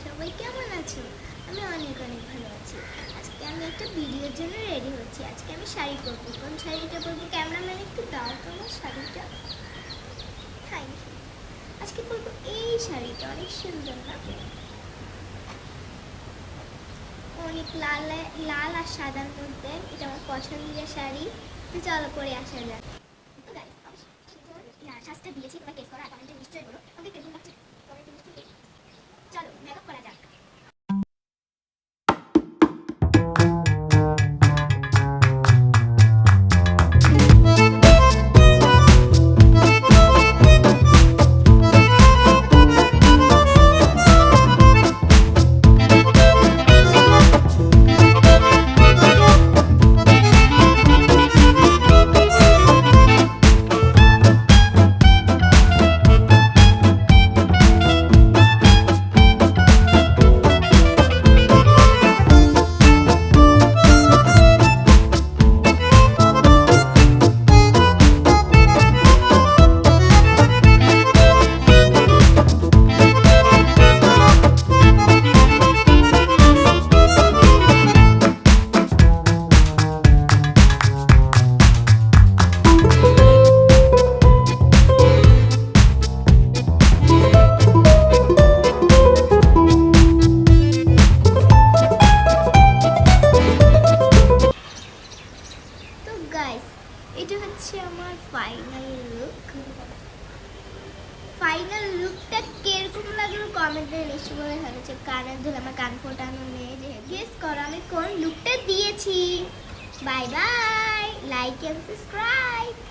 সবাই কেমন আছো? আমি অনেক অনেক ভালো আছি। আজকে আমি একটা ভিডিওর জন্য রেডি হচ্ছি। আজকে আমি শাড়ি পরবো। কোন শাড়িটা পরবো? ক্যামেরাম্যান একটু দাও তো আমার শাড়িটা। Thank you. আজকে পরবো এই শাড়িটা, অনেক সুন্দর না? অনেক লাল লাল আর সাদার মধ্যে, এটা আমার পছন্দের শাড়ি। তো চলো পরে আসা যাক। তো গাইস, আমি সাজটা দিয়েছি, তোমরা গেস করো আর কমেন্টে নিশ্চয়ই বলো আমাকে কেমন লাগছে। কমেন্টে নিশ্চয়ই চলো মেকআপ করা যাক। গাইস, এটা হচ্ছে আমার ফাইনাল লুকটা কিরকম লাগলো কমেন্টে নিশ্চয়ই বলে হচ্ছে। কানের দুল, আমার কান ফোটানো নেই, যে গেস করো আমি কোন লুকটা দিয়েছি। Bye bye, like and subscribe.